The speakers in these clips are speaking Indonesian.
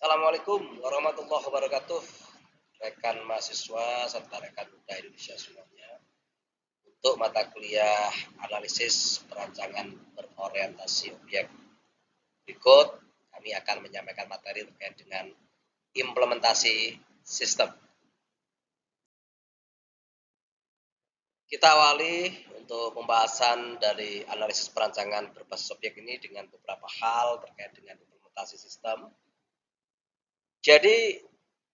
Assalamualaikum warahmatullahi wabarakatuh, rekan mahasiswa serta rekan muda Indonesia semuanya. Untuk mata kuliah analisis perancangan berorientasi objek berikut, kami akan menyampaikan materi terkait dengan implementasi sistem. Kita awali untuk pembahasan dari analisis perancangan berbasis objek ini dengan beberapa hal terkait dengan implementasi sistem. Jadi,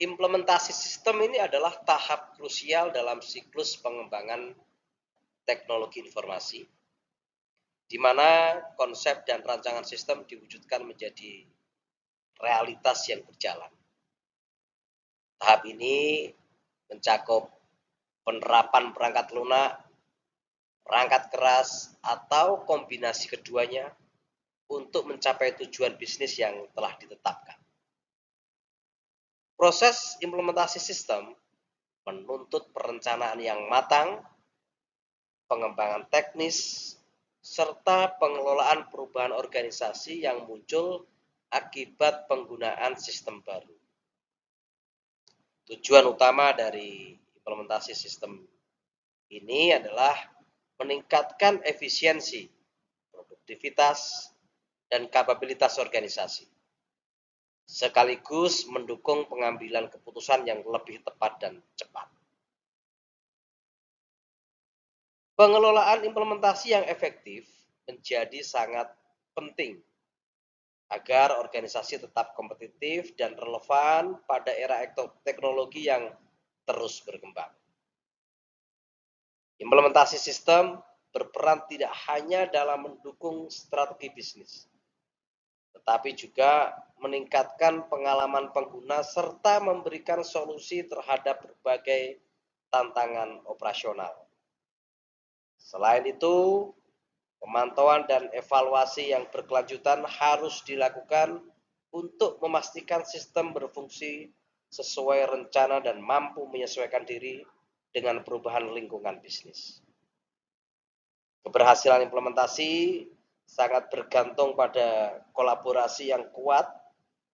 implementasi sistem ini adalah tahap krusial dalam siklus pengembangan teknologi informasi, di mana konsep dan rancangan sistem diwujudkan menjadi realitas yang berjalan. Tahap ini mencakup penerapan perangkat lunak, perangkat keras, atau kombinasi keduanya untuk mencapai tujuan bisnis yang telah ditetapkan. Proses implementasi sistem menuntut perencanaan yang matang, pengembangan teknis, serta pengelolaan perubahan organisasi yang muncul akibat penggunaan sistem baru. Tujuan utama dari implementasi sistem ini adalah meningkatkan efisiensi, produktivitas, dan kapabilitas organisasi, sekaligus mendukung pengambilan keputusan yang lebih tepat dan cepat. Pengelolaan implementasi yang efektif menjadi sangat penting agar organisasi tetap kompetitif dan relevan pada era teknologi yang terus berkembang. Implementasi sistem berperan tidak hanya dalam mendukung strategi bisnis, tetapi juga meningkatkan pengalaman pengguna serta memberikan solusi terhadap berbagai tantangan operasional. Selain itu, pemantauan dan evaluasi yang berkelanjutan harus dilakukan untuk memastikan sistem berfungsi sesuai rencana dan mampu menyesuaikan diri dengan perubahan lingkungan bisnis. Keberhasilan implementasi sangat bergantung pada kolaborasi yang kuat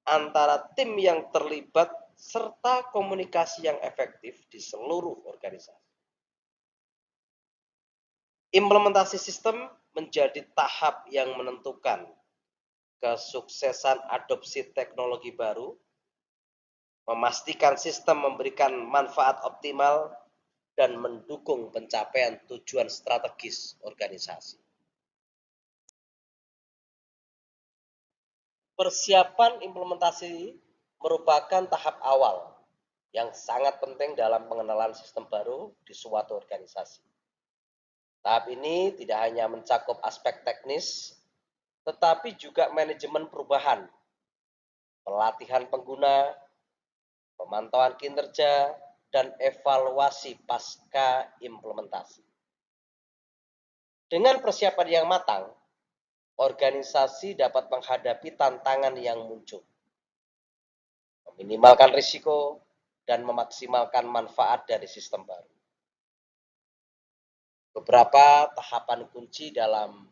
antara tim yang terlibat serta komunikasi yang efektif di seluruh organisasi. Implementasi sistem menjadi tahap yang menentukan kesuksesan adopsi teknologi baru, memastikan sistem memberikan manfaat optimal, dan mendukung pencapaian tujuan strategis organisasi. Persiapan implementasi merupakan tahap awal yang sangat penting dalam pengenalan sistem baru di suatu organisasi. Tahap ini tidak hanya mencakup aspek teknis, tetapi juga manajemen perubahan, pelatihan pengguna, pemantauan kinerja, dan evaluasi pasca implementasi. Dengan persiapan yang matang, organisasi dapat menghadapi tantangan yang muncul, meminimalkan risiko, dan memaksimalkan manfaat dari sistem baru. Beberapa tahapan kunci dalam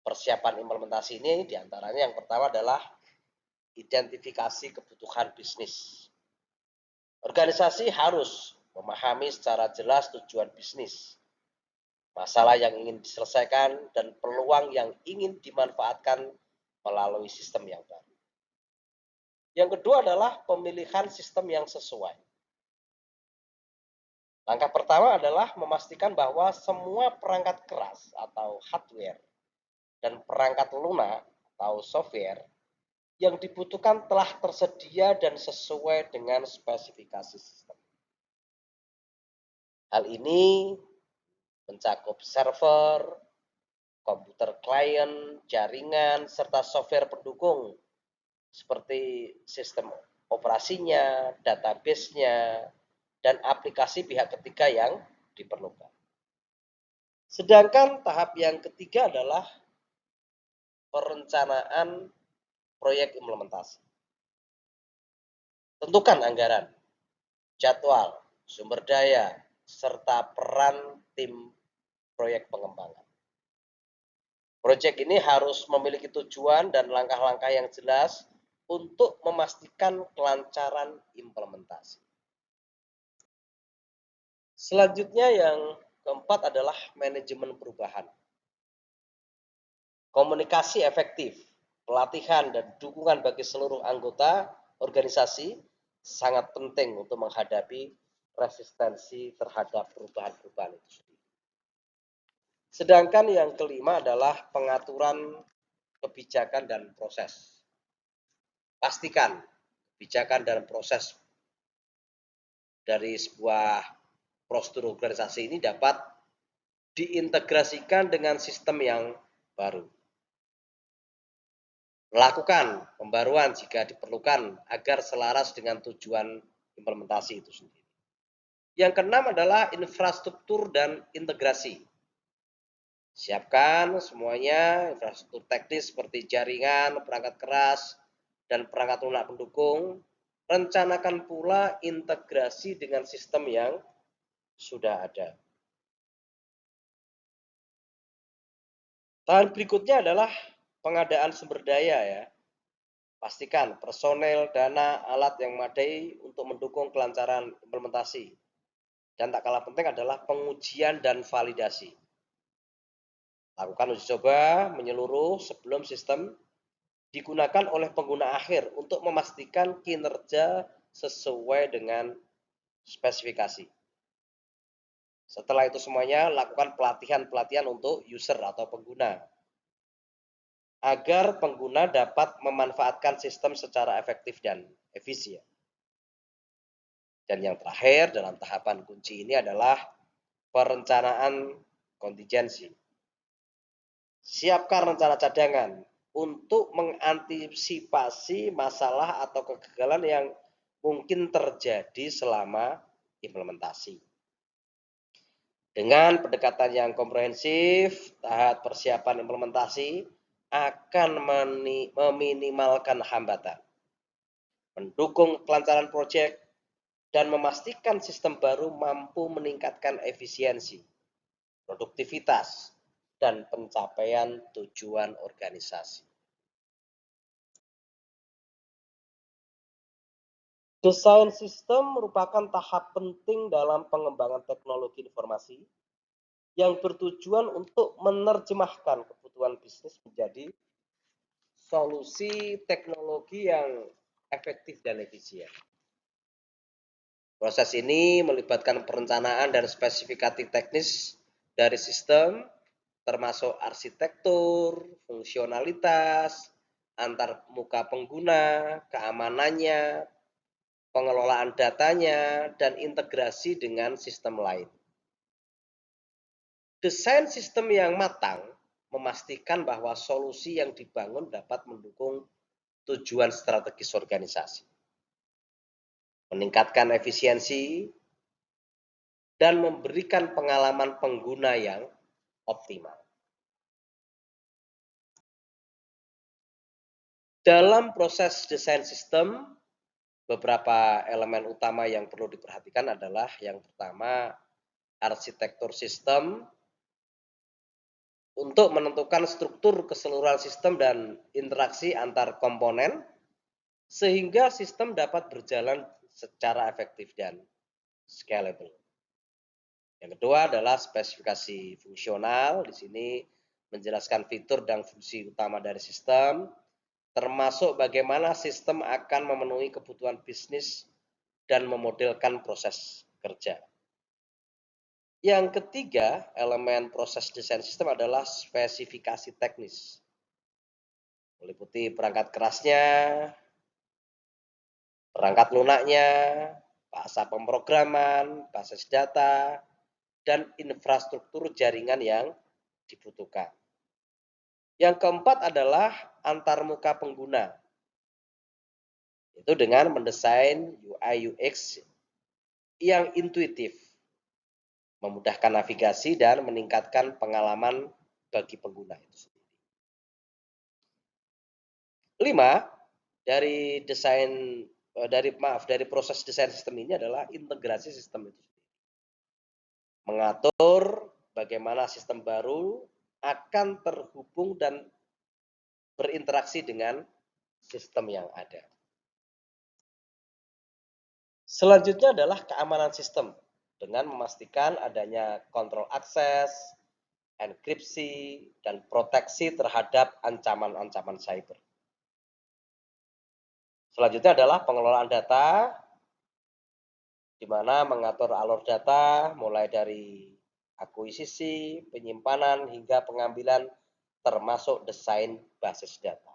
persiapan implementasi ini diantaranya yang pertama adalah identifikasi kebutuhan bisnis. Organisasi harus memahami secara jelas tujuan bisnis, masalah yang ingin diselesaikan, dan peluang yang ingin dimanfaatkan melalui sistem yang baru. Yang kedua adalah pemilihan sistem yang sesuai. Langkah pertama adalah memastikan bahwa semua perangkat keras atau hardware dan perangkat lunak atau software yang dibutuhkan telah tersedia dan sesuai dengan spesifikasi sistem. Hal ini mencakup server, komputer klien, jaringan, serta software pendukung seperti sistem operasinya, database-nya, dan aplikasi pihak ketiga yang diperlukan. Sedangkan tahap yang ketiga adalah perencanaan proyek implementasi. Tentukan anggaran, jadwal, sumber daya, serta peran tim proyek pengembangan. Proyek ini harus memiliki tujuan dan langkah-langkah yang jelas untuk memastikan kelancaran implementasi. Selanjutnya yang keempat adalah manajemen perubahan. Komunikasi efektif, pelatihan dan dukungan bagi seluruh anggota organisasi sangat penting untuk menghadapi resistensi terhadap perubahan-perubahan itu sendiri. Sedangkan yang kelima adalah pengaturan kebijakan dan proses. Pastikan kebijakan dan proses dari sebuah prosedur organisasi ini dapat diintegrasikan dengan sistem yang baru. Lakukan pembaruan jika diperlukan agar selaras dengan tujuan implementasi itu sendiri. Yang keenam adalah infrastruktur dan integrasi. Siapkan semuanya, infrastruktur teknis seperti jaringan, perangkat keras, dan perangkat lunak pendukung. Rencanakan pula integrasi dengan sistem yang sudah ada. Tahap berikutnya adalah pengadaan sumber daya ya. Pastikan personel, dana, alat yang memadai untuk mendukung kelancaran implementasi. Dan tak kalah penting adalah pengujian dan validasi. Lakukan uji coba menyeluruh sebelum sistem digunakan oleh pengguna akhir untuk memastikan kinerja sesuai dengan spesifikasi. Setelah itu semuanya, lakukan pelatihan-pelatihan untuk user atau pengguna agar pengguna dapat memanfaatkan sistem secara efektif dan efisien. Dan yang terakhir dalam tahapan kunci ini adalah perencanaan kontingensi. Siapkan rencana cadangan untuk mengantisipasi masalah atau kegagalan yang mungkin terjadi selama implementasi. Dengan pendekatan yang komprehensif, tahap persiapan implementasi akan meminimalkan hambatan, mendukung kelancaran proyek, dan memastikan sistem baru mampu meningkatkan efisiensi, produktivitas, dan pencapaian tujuan organisasi. Desain sistem merupakan tahap penting dalam pengembangan teknologi informasi yang bertujuan untuk menerjemahkan kebutuhan bisnis menjadi solusi teknologi yang efektif dan efisien. Proses ini melibatkan perencanaan dan spesifikasi teknis dari sistem, termasuk arsitektur, fungsionalitas, antar muka pengguna, keamanannya, pengelolaan datanya, dan integrasi dengan sistem lain. Desain sistem yang matang memastikan bahwa solusi yang dibangun dapat mendukung tujuan strategis organisasi, meningkatkan efisiensi, dan memberikan pengalaman pengguna yang optimal. Dalam proses desain sistem, beberapa elemen utama yang perlu diperhatikan adalah yang pertama, arsitektur sistem untuk menentukan struktur keseluruhan sistem dan interaksi antar komponen sehingga sistem dapat berjalan secara efektif dan scalable. Yang kedua adalah spesifikasi fungsional. Di sini menjelaskan fitur dan fungsi utama dari sistem, termasuk bagaimana sistem akan memenuhi kebutuhan bisnis dan memodelkan proses kerja. Yang ketiga, elemen proses desain sistem adalah spesifikasi teknis. Meliputi perangkat kerasnya, perangkat lunaknya, bahasa pemrograman, basis data, dan infrastruktur jaringan yang dibutuhkan. Yang keempat adalah antarmuka pengguna. Itu dengan mendesain UI UX yang intuitif, memudahkan navigasi dan meningkatkan pengalaman bagi pengguna itu sendiri. 5, dari proses desain sistem ini adalah integrasi sistem itu sendiri. Mengatur bagaimana sistem baru akan terhubung dan berinteraksi dengan sistem yang ada. Selanjutnya adalah keamanan sistem dengan memastikan adanya kontrol akses, enkripsi, dan proteksi terhadap ancaman-ancaman cyber. Selanjutnya adalah pengelolaan data, di mana mengatur alur data mulai dari akuisisi, penyimpanan, hingga pengambilan termasuk desain basis data.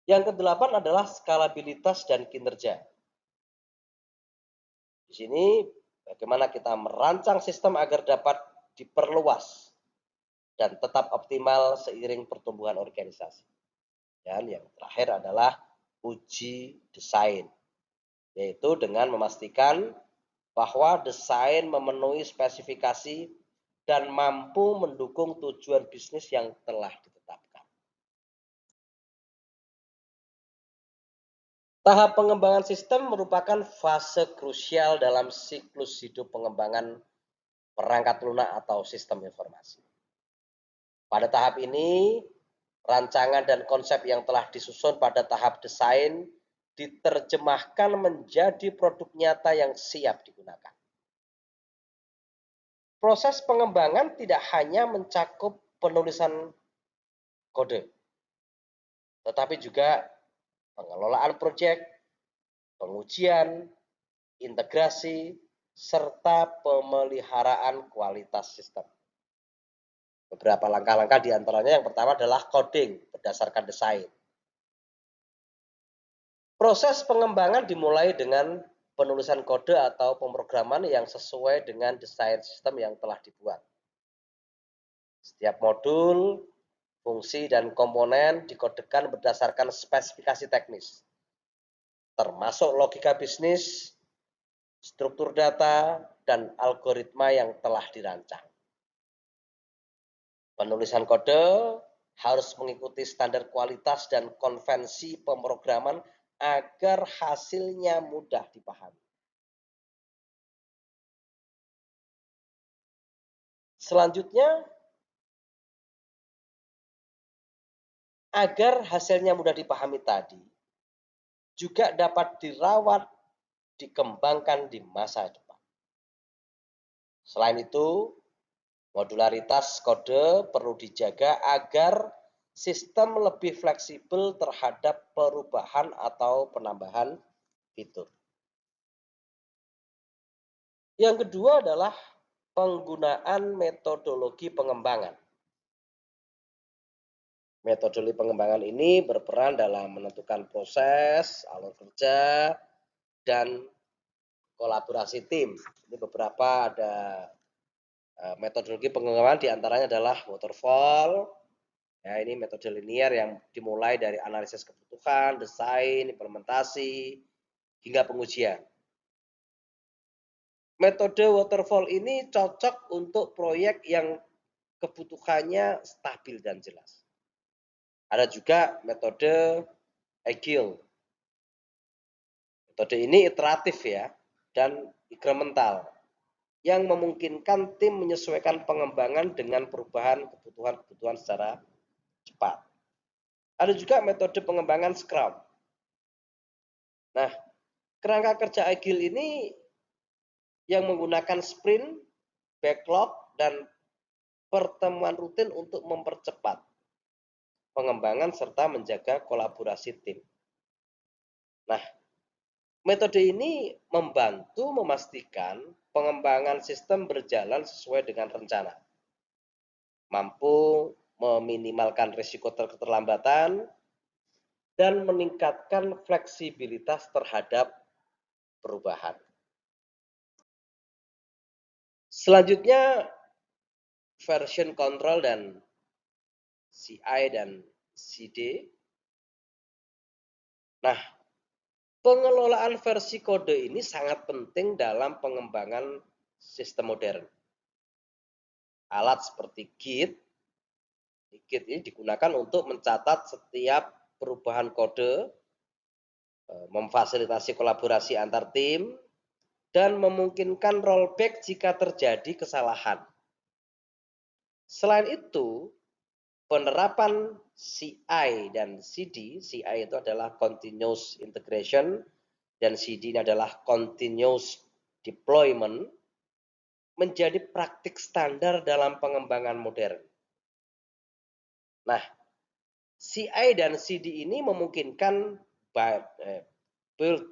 Yang kedelapan adalah skalabilitas dan kinerja. Di sini bagaimana kita merancang sistem agar dapat diperluas dan tetap optimal seiring pertumbuhan organisasi. Dan yang terakhir adalah uji desain, yaitu dengan memastikan bahwa desain memenuhi spesifikasi dan mampu mendukung tujuan bisnis yang telah ditetapkan. Tahap pengembangan sistem merupakan fase krusial dalam siklus hidup pengembangan perangkat lunak atau sistem informasi. Pada tahap ini, rancangan dan konsep yang telah disusun pada tahap desain diterjemahkan menjadi produk nyata yang siap digunakan. Proses pengembangan tidak hanya mencakup penulisan kode, tetapi juga pengelolaan proyek, pengujian, integrasi, serta pemeliharaan kualitas sistem. Beberapa langkah-langkah diantaranya yang pertama adalah coding berdasarkan desain. Proses pengembangan dimulai dengan penulisan kode atau pemrograman yang sesuai dengan desain sistem yang telah dibuat. Setiap modul, fungsi, dan komponen dikodekan berdasarkan spesifikasi teknis, termasuk logika bisnis, struktur data, dan algoritma yang telah dirancang. Penulisan kode harus mengikuti standar kualitas dan konvensi pemrograman agar hasilnya mudah dipahami. Selanjutnya, agar hasilnya mudah dipahami tadi, juga dapat dirawat, dikembangkan di masa depan. Selain itu, modularitas kode perlu dijaga agar sistem lebih fleksibel terhadap perubahan atau penambahan fitur. Yang kedua adalah penggunaan metodologi pengembangan. Metodologi pengembangan ini berperan dalam menentukan proses, alur kerja, dan kolaborasi tim. Ini beberapa ada metodologi pengembangan, diantaranya adalah waterfall. Ya, ini metode linear yang dimulai dari analisis kebutuhan, desain, implementasi, hingga pengujian. Metode waterfall ini cocok untuk proyek yang kebutuhannya stabil dan jelas. Ada juga metode agile. Metode ini iteratif ya, dan inkremental, yang memungkinkan tim menyesuaikan pengembangan dengan perubahan kebutuhan-kebutuhan secara cepat. Ada juga metode pengembangan Scrum. Nah, kerangka kerja agile ini yang menggunakan sprint, backlog, dan pertemuan rutin untuk mempercepat pengembangan serta menjaga kolaborasi tim. Nah, metode ini membantu memastikan pengembangan sistem berjalan sesuai dengan rencana, mampu meminimalkan risiko keterlambatan, dan meningkatkan fleksibilitas terhadap perubahan. Selanjutnya, version control dan CI dan CD. Nah, pengelolaan versi kode ini sangat penting dalam pengembangan sistem modern. Alat seperti Git ini digunakan untuk mencatat setiap perubahan kode, memfasilitasi kolaborasi antar tim, dan memungkinkan rollback jika terjadi kesalahan. Selain itu, penerapan CI dan CD. CI itu adalah continuous integration dan CD ini adalah continuous deployment, menjadi praktik standar dalam pengembangan modern. Nah, CI dan CD ini memungkinkan build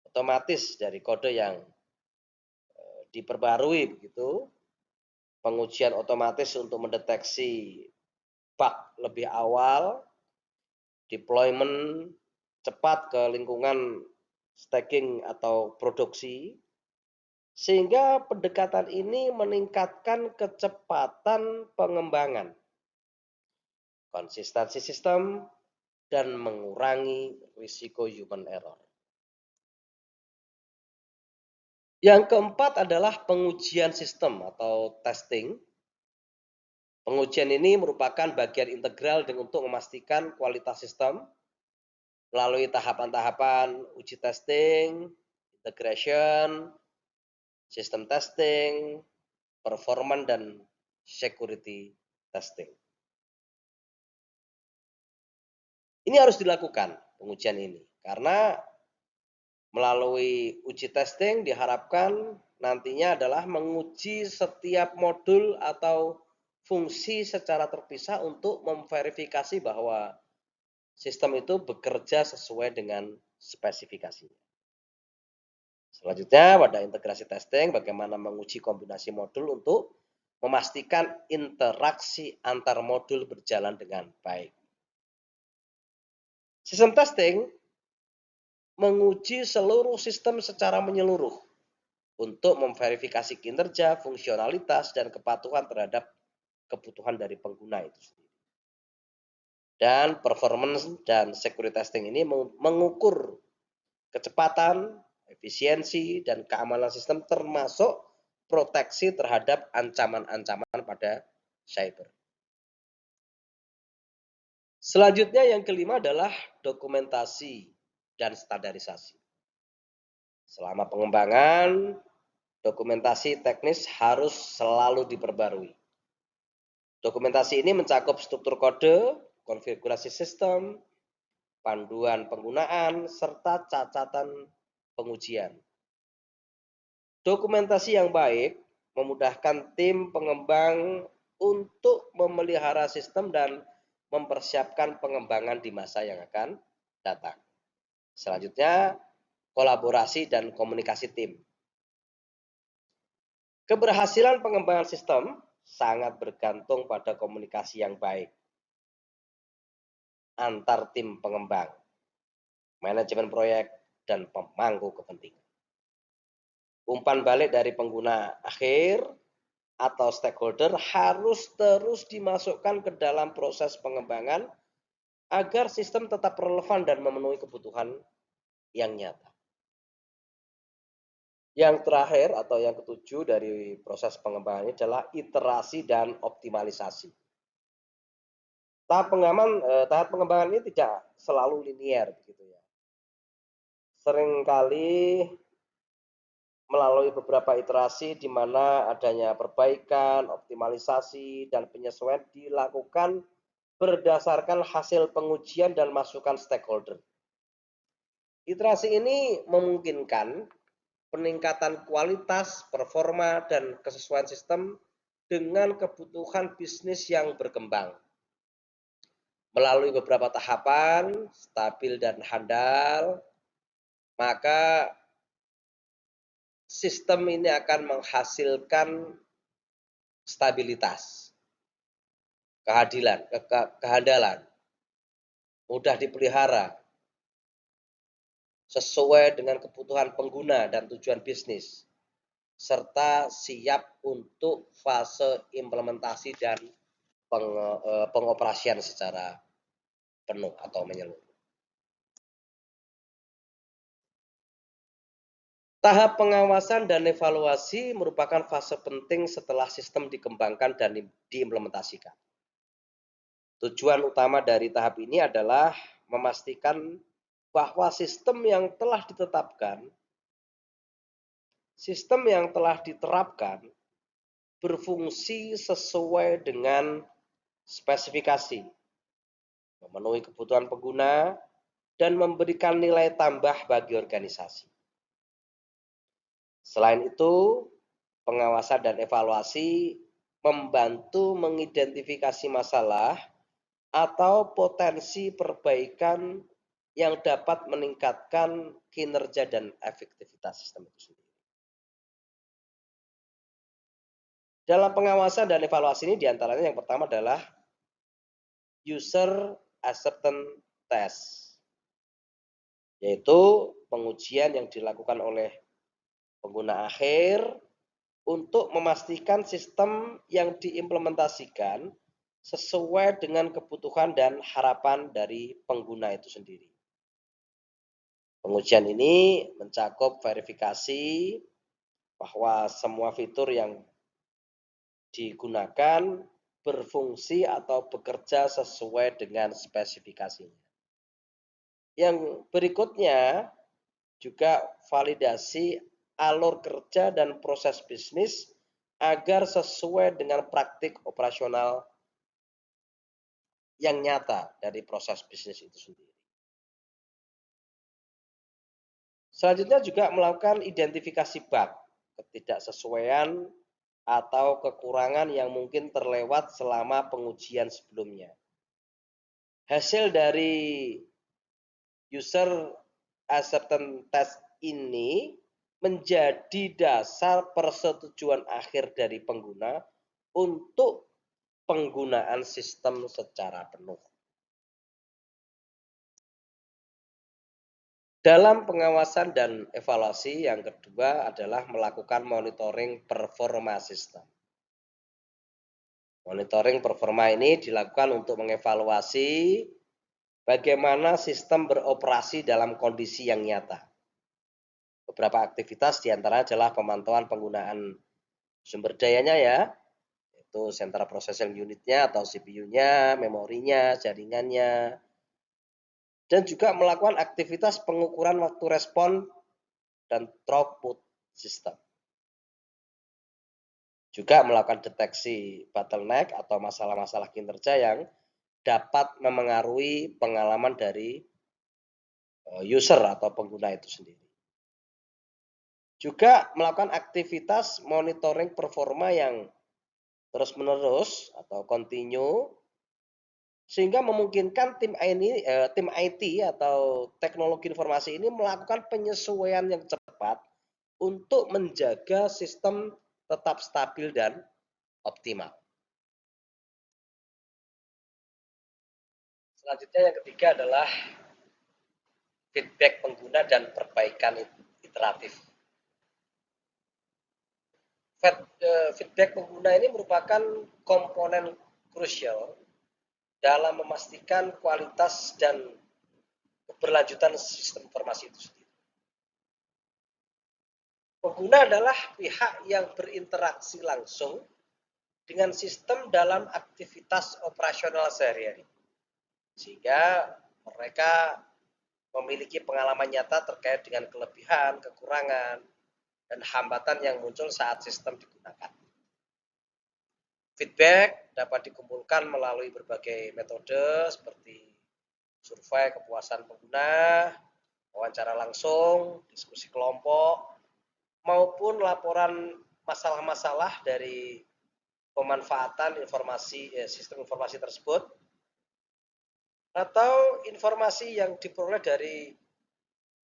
otomatis dari kode yang diperbarui begitu, pengujian otomatis untuk mendeteksi bug lebih awal, deployment cepat ke lingkungan staging atau produksi, sehingga pendekatan ini meningkatkan kecepatan pengembangan, konsistensi sistem, dan mengurangi risiko human error. Yang keempat adalah pengujian sistem atau testing. Pengujian ini merupakan bagian integral untuk memastikan kualitas sistem melalui tahapan-tahapan uji testing, integration, sistem testing, performance, dan security testing. Ini harus dilakukan pengujian ini karena melalui uji testing diharapkan nantinya adalah menguji setiap modul atau fungsi secara terpisah untuk memverifikasi bahwa sistem itu bekerja sesuai dengan spesifikasinya. Selanjutnya pada integrasi testing, bagaimana menguji kombinasi modul untuk memastikan interaksi antar modul berjalan dengan baik. Sistem testing menguji seluruh sistem secara menyeluruh untuk memverifikasi kinerja, fungsionalitas, dan kepatuhan terhadap kebutuhan dari pengguna itu sendiri. Dan performance dan security testing ini mengukur kecepatan, efisiensi, dan keamanan sistem termasuk proteksi terhadap ancaman-ancaman pada cyber. Selanjutnya yang kelima adalah dokumentasi dan standarisasi. Selama pengembangan, dokumentasi teknis harus selalu diperbarui. Dokumentasi ini mencakup struktur kode, konfigurasi sistem, panduan penggunaan, serta catatan pengujian. Dokumentasi yang baik memudahkan tim pengembang untuk memelihara sistem dan mempersiapkan pengembangan di masa yang akan datang. Selanjutnya, kolaborasi dan komunikasi tim. Keberhasilan pengembangan sistem sangat bergantung pada komunikasi yang baik antar tim pengembang, manajemen proyek, dan pemangku kepentingan. Umpan balik dari pengguna akhir atau stakeholder harus terus dimasukkan ke dalam proses pengembangan agar sistem tetap relevan dan memenuhi kebutuhan yang nyata. Yang terakhir atau yang ketujuh dari proses pengembangan ini adalah iterasi dan optimalisasi. Tahap pengembangan ini tidak selalu linier begitu ya. Seringkali melalui beberapa iterasi di mana adanya perbaikan, optimalisasi, dan penyesuaian dilakukan berdasarkan hasil pengujian dan masukan stakeholder. Iterasi ini memungkinkan peningkatan kualitas, performa, dan kesesuaian sistem dengan kebutuhan bisnis yang berkembang. Melalui beberapa tahapan, stabil dan handal, maka sistem ini akan menghasilkan stabilitas, kehandalan, mudah dipelihara, sesuai dengan kebutuhan pengguna dan tujuan bisnis, serta siap untuk fase implementasi dan pengoperasian secara penuh atau menyeluruh. Tahap pengawasan dan evaluasi merupakan fase penting setelah sistem dikembangkan dan diimplementasikan. Tujuan utama dari tahap ini adalah memastikan bahwa sistem yang telah diterapkan berfungsi sesuai dengan spesifikasi, memenuhi kebutuhan pengguna, dan memberikan nilai tambah bagi organisasi. Selain itu, pengawasan dan evaluasi membantu mengidentifikasi masalah atau potensi perbaikan yang dapat meningkatkan kinerja dan efektivitas sistem itu sendiri. Dalam pengawasan dan evaluasi ini diantaranya yang pertama adalah user acceptance test, yaitu pengujian yang dilakukan oleh pengguna akhir untuk memastikan sistem yang diimplementasikan sesuai dengan kebutuhan dan harapan dari pengguna itu sendiri. Pengujian ini mencakup verifikasi bahwa semua fitur yang digunakan berfungsi atau bekerja sesuai dengan spesifikasinya. Yang berikutnya juga validasi alur kerja dan proses bisnis agar sesuai dengan praktik operasional yang nyata dari proses bisnis itu sendiri. Selanjutnya juga melakukan identifikasi bug, ketidaksesuaian atau kekurangan yang mungkin terlewat selama pengujian sebelumnya. Hasil dari user acceptance test ini menjadi dasar persetujuan akhir dari pengguna untuk penggunaan sistem secara penuh. Dalam pengawasan dan evaluasi yang kedua adalah melakukan monitoring performa sistem. Monitoring performa ini dilakukan untuk mengevaluasi bagaimana sistem beroperasi dalam kondisi yang nyata. Beberapa aktivitas diantara adalah pemantauan penggunaan sumber dayanya ya, yaitu Central Processing Unit-nya atau CPU-nya, memorinya, jaringannya, dan juga melakukan aktivitas pengukuran waktu respon dan throughput sistem. Juga melakukan deteksi bottleneck atau masalah-masalah kinerja yang dapat memengaruhi pengalaman dari user atau pengguna itu sendiri. Juga melakukan aktivitas monitoring performa yang terus-menerus atau continue sehingga memungkinkan tim IT atau teknologi informasi ini melakukan penyesuaian yang cepat untuk menjaga sistem tetap stabil dan optimal. Selanjutnya yang ketiga adalah feedback pengguna dan perbaikan iteratif. Feedback pengguna ini merupakan komponen krusial dalam memastikan kualitas dan keberlanjutan sistem informasi itu sendiri. Pengguna adalah pihak yang berinteraksi langsung dengan sistem dalam aktivitas operasional sehari-hari. Sehingga mereka memiliki pengalaman nyata terkait dengan kelebihan, kekurangan, dan hambatan yang muncul saat sistem digunakan. Feedback dapat dikumpulkan melalui berbagai metode seperti survei kepuasan pengguna, wawancara langsung, diskusi kelompok, maupun laporan masalah-masalah dari pemanfaatan sistem informasi tersebut, atau informasi yang diperoleh dari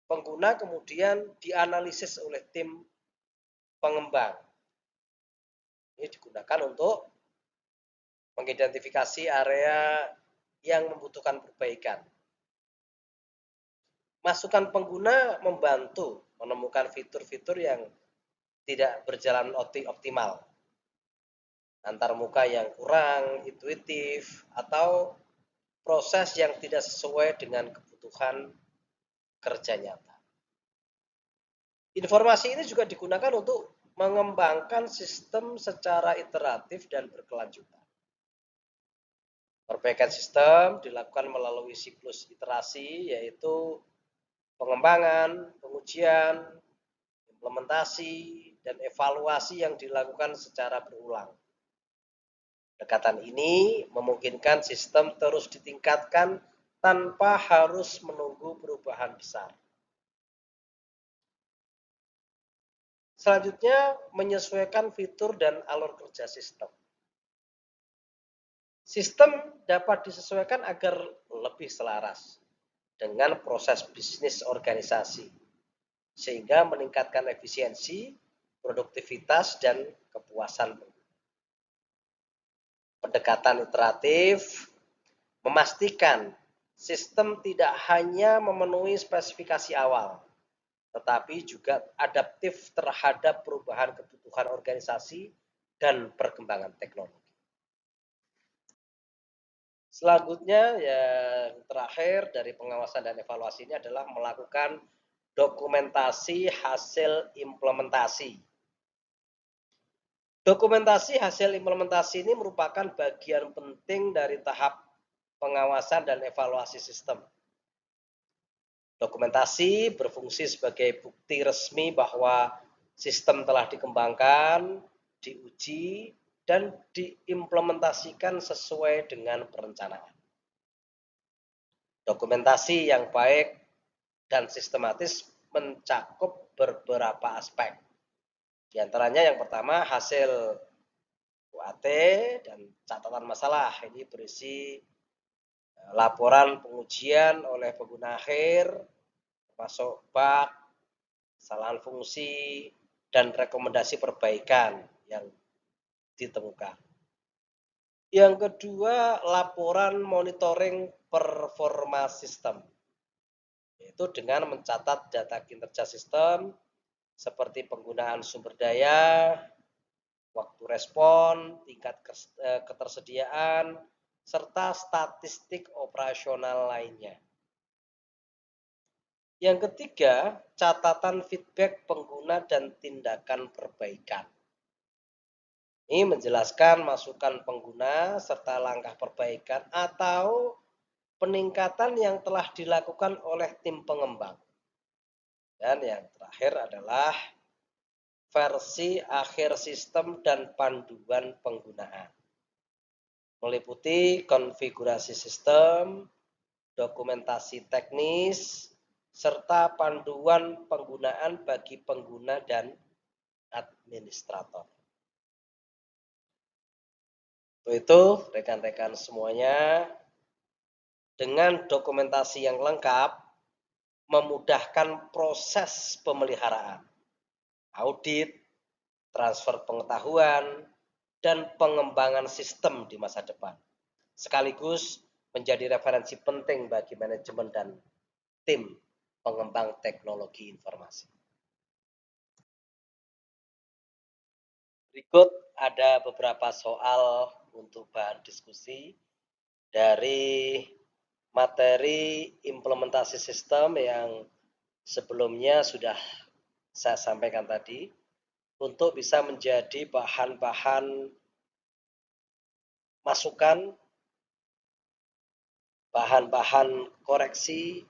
pengguna kemudian dianalisis oleh tim pengembang. Ini digunakan untuk mengidentifikasi area yang membutuhkan perbaikan. Masukan pengguna membantu menemukan fitur-fitur yang tidak berjalan optimal, antar muka yang kurang intuitif, atau proses yang tidak sesuai dengan kebutuhan kerja nyata. Informasi ini juga digunakan untuk mengembangkan sistem secara iteratif dan berkelanjutan. Perbaikan sistem dilakukan melalui siklus iterasi, yaitu pengembangan, pengujian, implementasi, dan evaluasi yang dilakukan secara berulang. Pendekatan ini memungkinkan sistem terus ditingkatkan tanpa harus menunggu perubahan besar. Selanjutnya, menyesuaikan fitur dan alur kerja sistem. Sistem dapat disesuaikan agar lebih selaras dengan proses bisnis organisasi, sehingga meningkatkan efisiensi, produktivitas, dan kepuasan. Pendekatan iteratif memastikan sistem tidak hanya memenuhi spesifikasi awal, tetapi juga adaptif terhadap perubahan kebutuhan organisasi dan perkembangan teknologi. Selanjutnya yang terakhir dari pengawasan dan evaluasi ini adalah melakukan dokumentasi hasil implementasi. Dokumentasi hasil implementasi ini merupakan bagian penting dari tahap pengawasan dan evaluasi sistem. Dokumentasi berfungsi sebagai bukti resmi bahwa sistem telah dikembangkan, diuji, dan diimplementasikan sesuai dengan perencanaan. Dokumentasi yang baik dan sistematis mencakup beberapa aspek. Di antaranya yang pertama hasil UAT dan catatan masalah. Ini berisi laporan pengujian oleh pengguna akhir, termasuk bug, kesalahan fungsi, dan rekomendasi perbaikan yang ditemukan. Yang kedua, laporan monitoring performa sistem, yaitu dengan mencatat data kinerja sistem seperti penggunaan sumber daya, waktu respon, tingkat ketersediaan, serta statistik operasional lainnya. Yang ketiga, catatan feedback pengguna dan tindakan perbaikan. Ini menjelaskan masukan pengguna serta langkah perbaikan atau peningkatan yang telah dilakukan oleh tim pengembang. Dan yang terakhir adalah versi akhir sistem dan panduan penggunaan. Meliputi konfigurasi sistem, dokumentasi teknis, serta panduan penggunaan bagi pengguna dan administrator. Itu rekan-rekan semuanya, dengan dokumentasi yang lengkap memudahkan proses pemeliharaan, audit, transfer pengetahuan, dan pengembangan sistem di masa depan. Sekaligus menjadi referensi penting bagi manajemen dan tim pengembang teknologi informasi. Berikut ada beberapa soal untuk bahan diskusi dari materi implementasi sistem yang sebelumnya sudah saya sampaikan tadi, untuk bisa menjadi bahan-bahan masukan, bahan-bahan koreksi,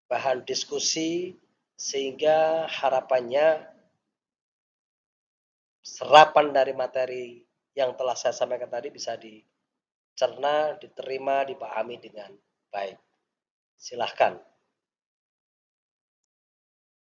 bahan diskusi, sehingga harapannya serapan dari materi yang telah saya sampaikan tadi bisa dicerna, diterima, dipahami dengan baik. Silahkan.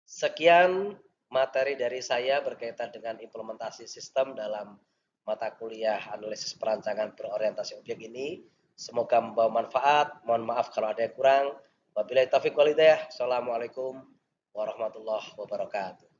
Sekian materi dari saya berkaitan dengan implementasi sistem dalam mata kuliah analisis perancangan berorientasi objek ini. Semoga membawa manfaat. Mohon maaf kalau ada yang kurang. Wabillahi taufiq wal hidayah. Assalamualaikum warahmatullahi wabarakatuh.